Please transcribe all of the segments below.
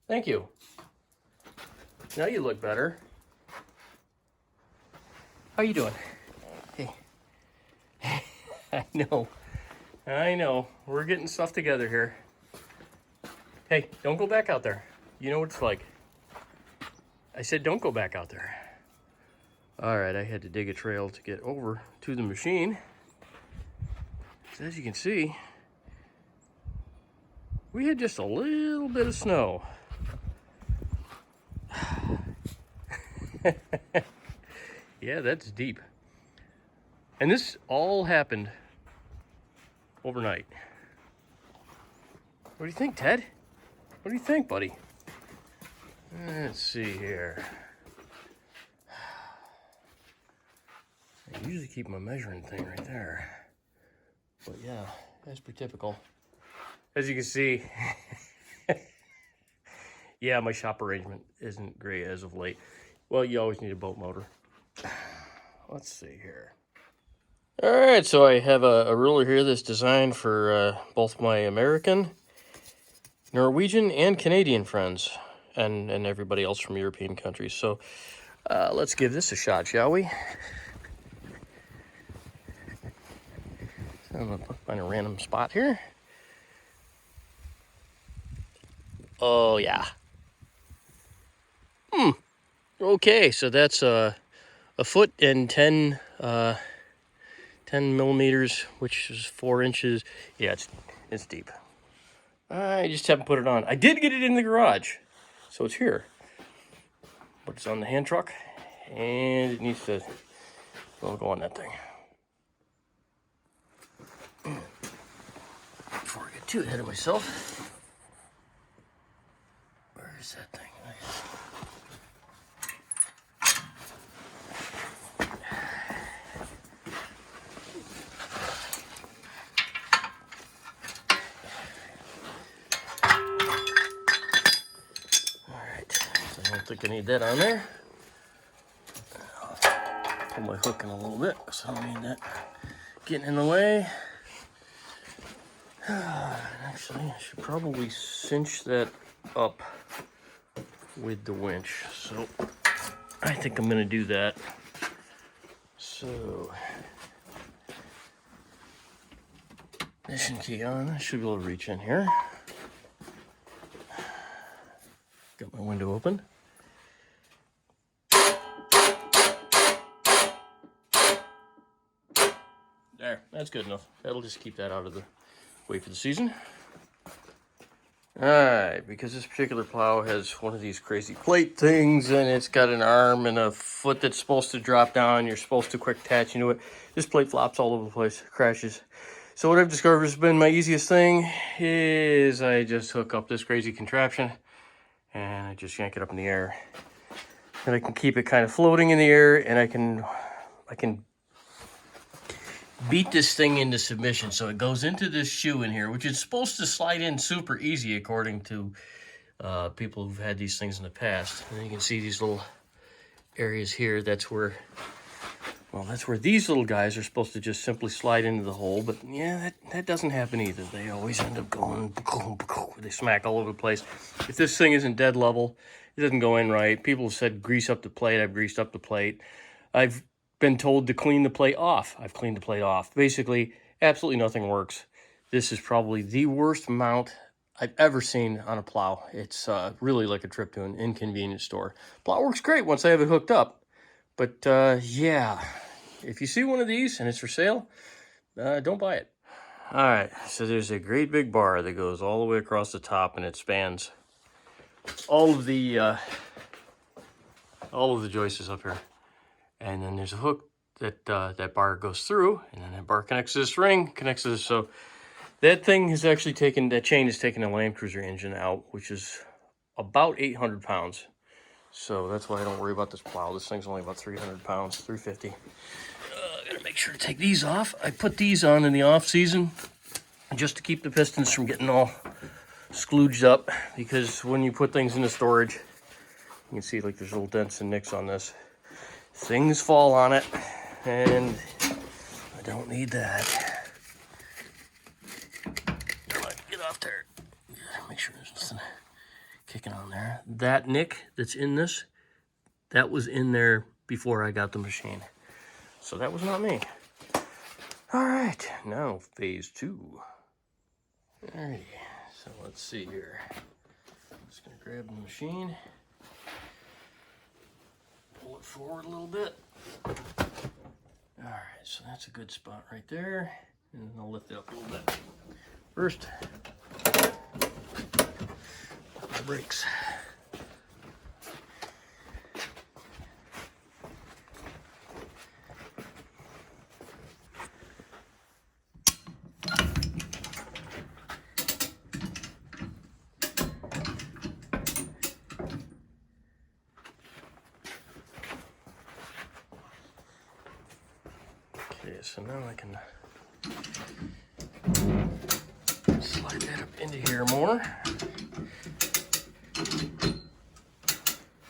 Thank you. Now you look better. How you doing? Hey. I know. We're getting stuff together here. Hey, don't go back out there. You know what it's like. I said don't go back out there. All right, I had to dig a trail to get over to the machine. So as you can see, we had just a little bit of snow. Yeah, that's deep. And this all happened overnight. What do you think, Ted? What do you think, buddy? Let's see here. I usually keep my measuring thing right there. But yeah, that's pretty typical. As you can see, yeah, my shop arrangement isn't great as of late. Well, you always need a boat motor. Let's see here. All right, so I have a ruler here that's designed for both my American, Norwegian, and Canadian friends, and everybody else from European countries. So let's give this a shot, shall we? So I'm gonna find a random spot here. Oh yeah. Okay, so that's a foot and 10 millimeters, which is 4 inches. Yeah, it's deep. I just haven't put it on. I did get it in the garage, so it's here. But it's on the hand truck, and it needs to go on that thing. Before I get too ahead of myself, where is that thing? I don't think I need that on there. I'll pull my hook in a little bit, so I don't need that getting in the way. Actually, I should probably cinch that up with the winch. So I think I'm gonna do that. So ignition key on. I should be able to reach in here. Got my window open. There, that's good enough. That'll just keep that out of the way for the season. Alright, because this particular plow has one of these crazy plate things, and it's got an arm and a foot that's supposed to drop down. You're supposed to quick attach into it. This plate flops all over the place, crashes. So what I've discovered has been my easiest thing is I just hook up this crazy contraption and I just yank it up in the air. And I can keep it kind of floating in the air, and I can beat this thing into submission. So it goes into this shoe in here, which is supposed to slide in super easy according to people who've had these things in the past. And you can see these little areas here. That's where these little guys are supposed to just simply slide into the hole. But yeah, that doesn't happen either. They always end up going, they smack all over the place. If this thing isn't dead level, it doesn't go in right. People have said grease up the plate. I've greased up the plate. I've been told to clean the plate off. I've cleaned the plate off. Basically, absolutely nothing works. This is probably the worst mount I've ever seen on a plow. It's really like a trip to an inconvenience store. Plow works great once I have it hooked up. But yeah, if you see one of these and it's for sale, don't buy it. All right, so there's a great big bar that goes all the way across the top, and it spans all of the joists up here. And then there's a hook that that bar goes through, and then that bar connects to this ring, connects to this. So that thing has actually taken, that chain has taken a Land Cruiser engine out, which is about 800 pounds. So that's why I don't worry about this plow. This thing's only about 300 pounds, 350. I gotta make sure to take these off. I put these on in the off season just to keep the pistons from getting all sklooged up, because when you put things into storage, you can see like there's little dents and nicks on this. Things fall on it, and I don't need that. Get off there. Make sure there's nothing kicking on there. That nick that's in this, that was in there before I got the machine. So that was not me. All right, now phase 2. Alrighty, so let's see here. Just gonna grab the machine, pull it forward a little bit. All right, so that's a good spot right there. And then I'll lift it up a little bit. First, the brakes. Okay, so now I can slide that up into here more.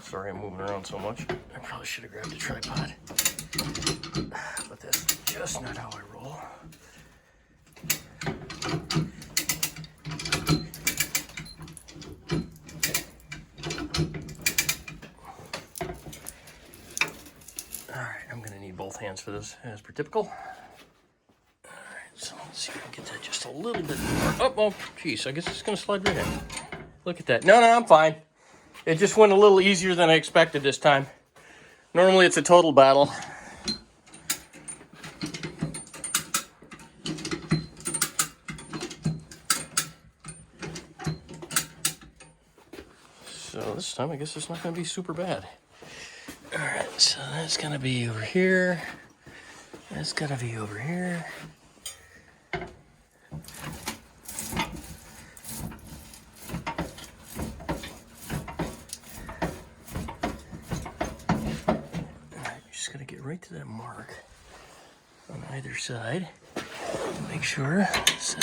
Sorry I'm moving around so much. I probably should have grabbed a tripod. But that's just not how I roll. Alright, I'm going to need both hands for this, as per typical. Alright, so let's see if I can get that just a little bit more. Oh, geez, I guess it's going to slide right in. Look at that. No, I'm fine. It just went a little easier than I expected this time. Normally it's a total battle. So this time I guess it's not going to be super bad. Alright, so that's going to be over here. That's got to be over here. Right to that mark on either side. Make sure it's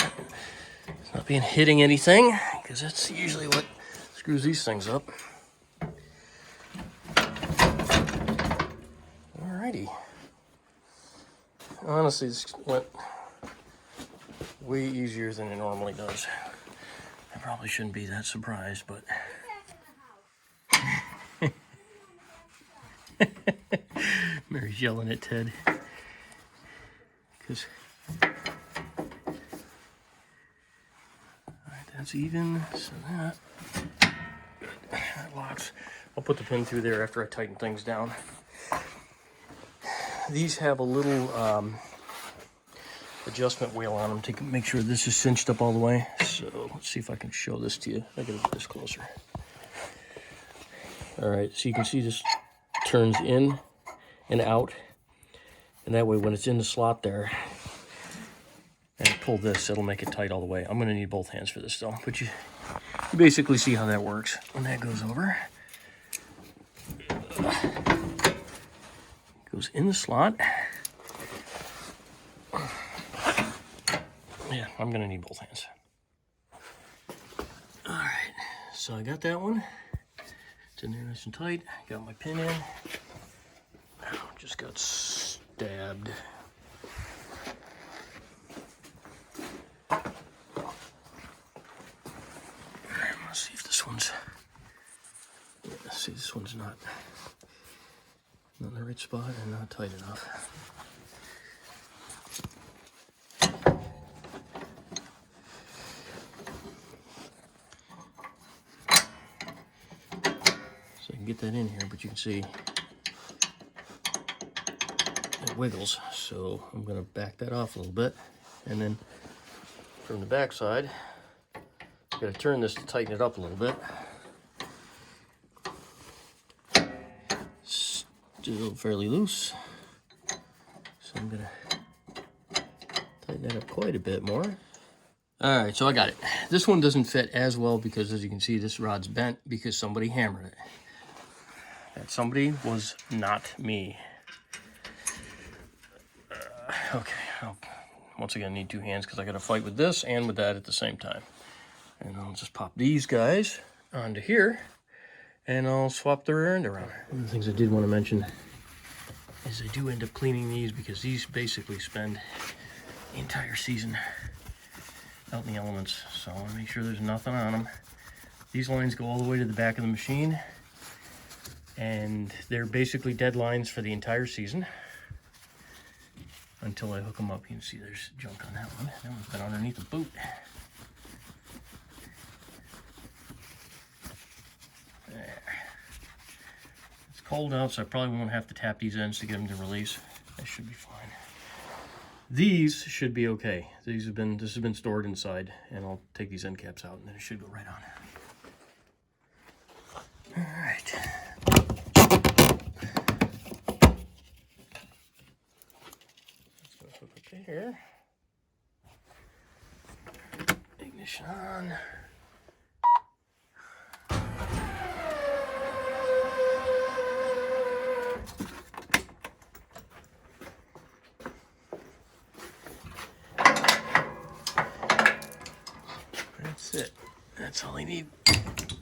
not being hitting anything, because that's usually what screws these things up. Alrighty. Honestly, this went way easier than it normally does. I probably shouldn't be that surprised, but Mary's yelling at Ted because alright, that's even, so that locks. I'll put the pin through there after I tighten things down. These have a little adjustment wheel on them to make sure this is cinched up all the way. So let's see if I can show this to you. I gotta get this closer. Alright, so you can see this turns in and out, and that way when it's in the slot there and pull this, it'll make it tight all the way. I'm going to need both hands for this though, but you basically see how that works. When that goes over, it goes in the slot. Yeah, I'm going to need both hands. Alright, so I got that one. It's in there nice and tight. Got my pin in. Just got stabbed. Let's see if this one's. Yeah, see, this one's not in the right spot and not tight enough. So I can get that in here, but you can see it wiggles, so I'm going to back that off a little bit, and then from the back side I'm going to turn this to tighten it up a little bit. Still fairly loose, so I'm going to tighten that up quite a bit more. Alright, so I got it. This one doesn't fit as well because, as you can see, this rod's bent because somebody hammered it. That somebody was not me. Okay, I'll once again need two hands because I got to fight with this and with that at the same time. And I'll just pop these guys onto here, and I'll swap the rear end around. One of the things I did want to mention is I do end up cleaning these because these basically spend the entire season out in the elements. So I want to make sure there's nothing on them. These lines go all the way to the back of the machine, and they're basically dead lines for the entire season until I hook them up. You can see there's junk on that one. That one's been underneath the boot. There. It's cold out, so I probably won't have to tap these ends to get them to release. That should be fine. These should be okay. This has been stored inside, and I'll take these end caps out, and then it should go right on. All right. Let's go hook up to here. Ignition on. That's it. That's all I need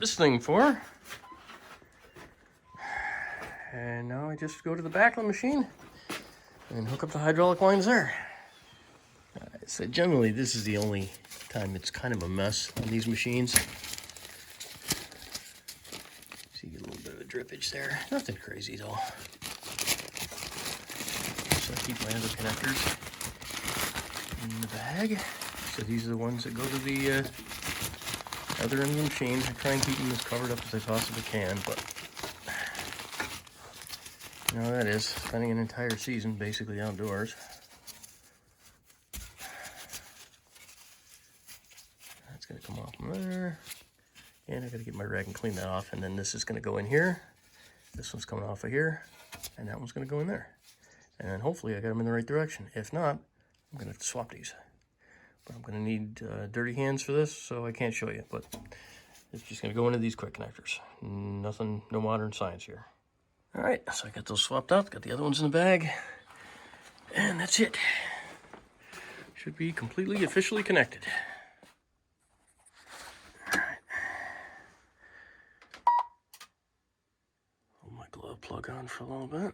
this thing for. And now I just go to the back of the machine and hook up the hydraulic lines there. So generally this is the only time it's kind of a mess on these machines. So you get a little bit of a drippage there. Nothing crazy though. So I keep my other connectors in the bag. So these are the ones that go to the other end of the machine. I try and keep them as covered up as I possibly can, but you know that is spending an entire season basically outdoors. That's gonna come off from there, and I gotta get my rag and clean that off. And then this is gonna go in here. This one's coming off of here, and that one's gonna go in there. And then hopefully I got them in the right direction. If not, I'm gonna have to swap these. But I'm gonna need dirty hands for this, so I can't show you. But it's just gonna go into these quick connectors. Nothing, no modern science here. All right, so I got those swapped out, got the other ones in the bag, and that's it. Should be completely officially connected. All right. Hold my glove plug on for a little bit.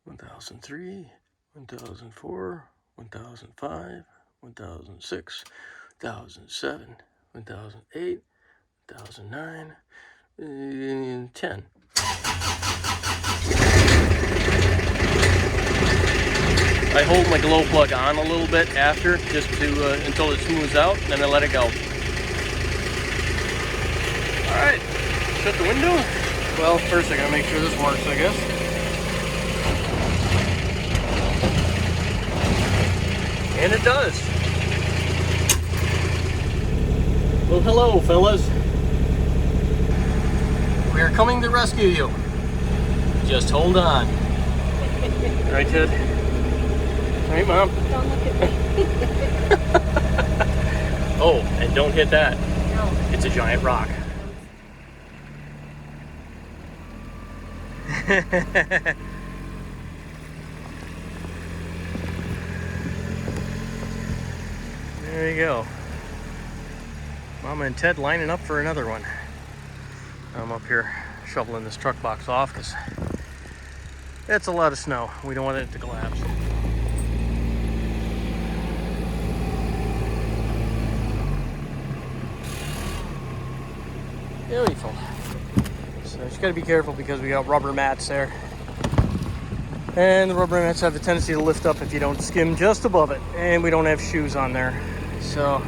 1003, 1004, 1005, 1006, 1007, 1008, 1009, 10. I hold my glow plug on a little bit after, just to until it smooths out, and then I let it go. All right, shut the window. Well, first I gotta make sure this works, I guess. And it does. Well, hello, fellas. We are coming to rescue you. Just hold on. Right, Ted? Right, Mom? Don't look at me. Oh, and don't hit that. No. It's a giant rock. There you go. Mama and Ted lining up for another one. I'm up here shoveling this truck box off because it's a lot of snow. We don't want it to collapse. Beautiful. So you just gotta be careful because we got rubber mats there. And the rubber mats have the tendency to lift up if you don't skim just above it. And we don't have shoes on there. So,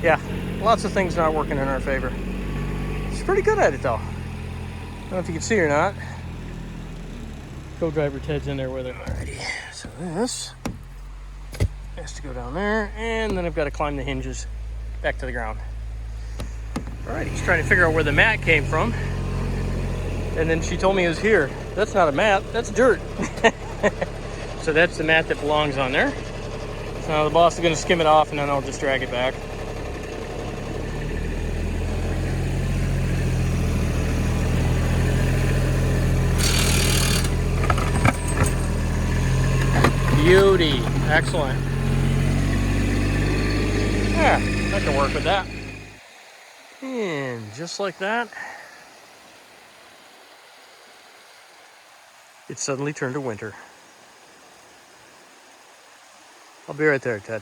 yeah, lots of things not working in our favor. It's pretty good at it though. I don't know if you can see or not. Co-driver Ted's in there with her. Alrighty, so this has to go down there, and then I've got to climb the hinges back to the ground. Alright, he's trying to figure out where the mat came from. And then she told me it was here. That's not a mat, that's dirt. So that's the mat that belongs on there. So now the boss is going to skim it off, and then I'll just drag it back. Beauty. Excellent. Yeah, I can work with that. And just like that, it suddenly turned to winter. I'll be right there, Ted.